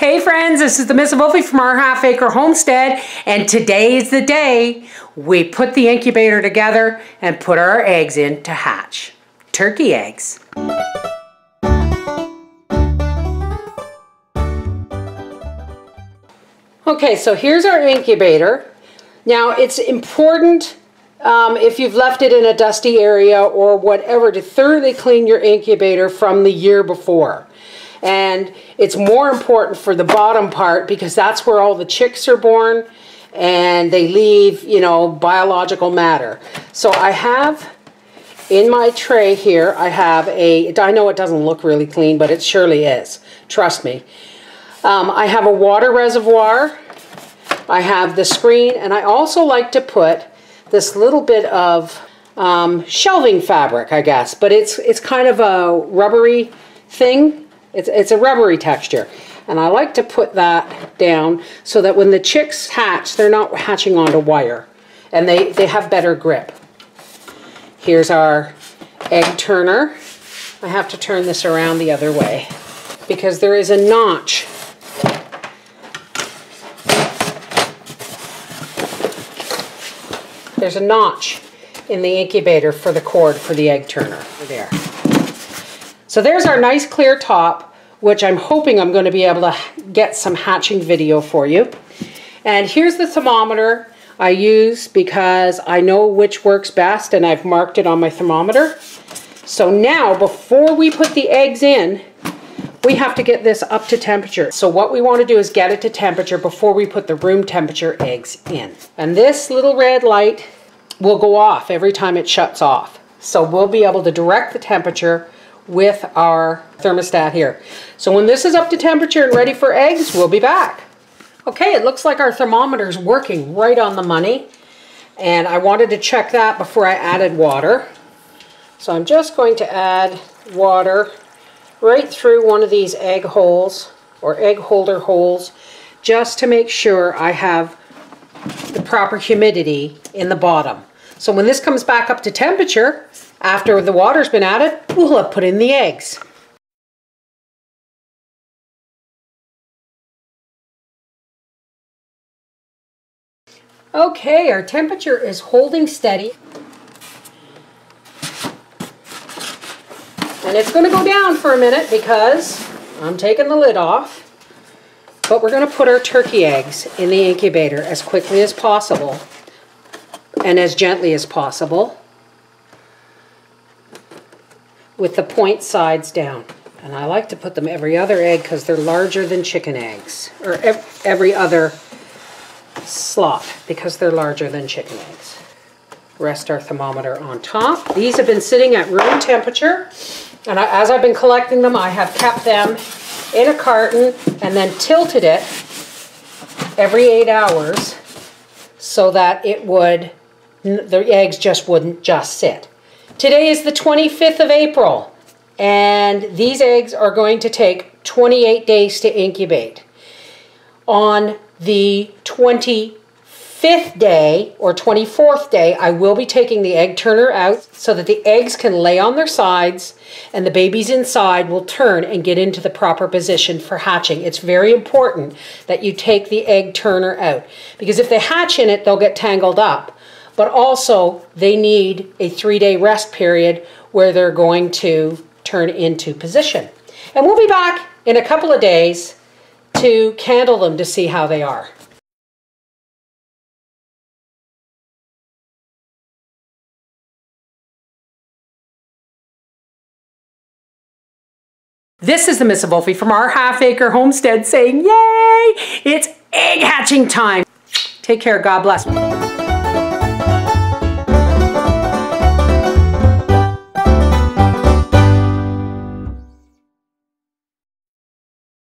Hey friends, this is the Miss Wolfie from our Half Acre Homestead, and today is the day we put the incubator together and put our eggs in to hatch. Turkey eggs. Okay, so here's our incubator. Now it's important if you've left it in a dusty area or whatever to thoroughly clean your incubator from the year before. And it's more important for the bottom part because that's where all the chicks are born and they leave, you know, biological matter. So I have in my tray here, I have I know it doesn't look really clean, but it surely is. Trust me. I have a water reservoir. I have the screen, and I also like to put this little bit of shelving fabric, I guess, but it's kind of a rubbery thing. It's a rubbery texture, and I like to put that down so that when the chicks hatch, they're not hatching onto wire, and they have better grip. Here's our egg turner. I have to turn this around the other way because there is a notch. There's a notch in the incubator for the cord for the egg turner. There. So there's our nice clear top, which I'm hoping I'm going to be able to get some hatching video for you. And here's the thermometer I use because I know which works best and I've marked it on my thermometer. So now before we put the eggs in, we have to get this up to temperature. So what we want to do is get it to temperature before we put the room temperature eggs in. And this little red light will go off every time it shuts off. So we'll be able to direct the temperature with our thermostat here. So when this is up to temperature and ready for eggs, we'll be back. Okay, it looks like our thermometer is working right on the money. And I wanted to check that before I added water. So I'm just going to add water right through one of these egg holes or egg holder holes just to make sure I have the proper humidity in the bottom. So when this comes back up to temperature, after the water's been added, we'll have put in the eggs. Okay, our temperature is holding steady. And it's going to go down for a minute because I'm taking the lid off. But we're going to put our turkey eggs in the incubator as quickly as possible and as gently as possible with the point sides down. And I like to put them every other egg because they're larger than chicken eggs, or every other slot because they're larger than chicken eggs. Rest our thermometer on top. These have been sitting at room temperature, and as I've been collecting them, I have kept them in a carton and then tilted it every 8 hours so that the eggs just wouldn't just sit. Today is the 25th of April, and these eggs are going to take 28 days to incubate. On the 25th day or 24th day, I will be taking the egg turner out so that the eggs can lay on their sides and the babies inside will turn and get into the proper position for hatching. It's very important that you take the egg turner out because if they hatch in it, they'll get tangled up. But also, they need a 3-day rest period where they're going to turn into position. And we'll be back in a couple of days to candle them to see how they are. This is the Miss Wolfie from our Half Acre Homestead saying, yay! It's egg hatching time. Take care. God bless.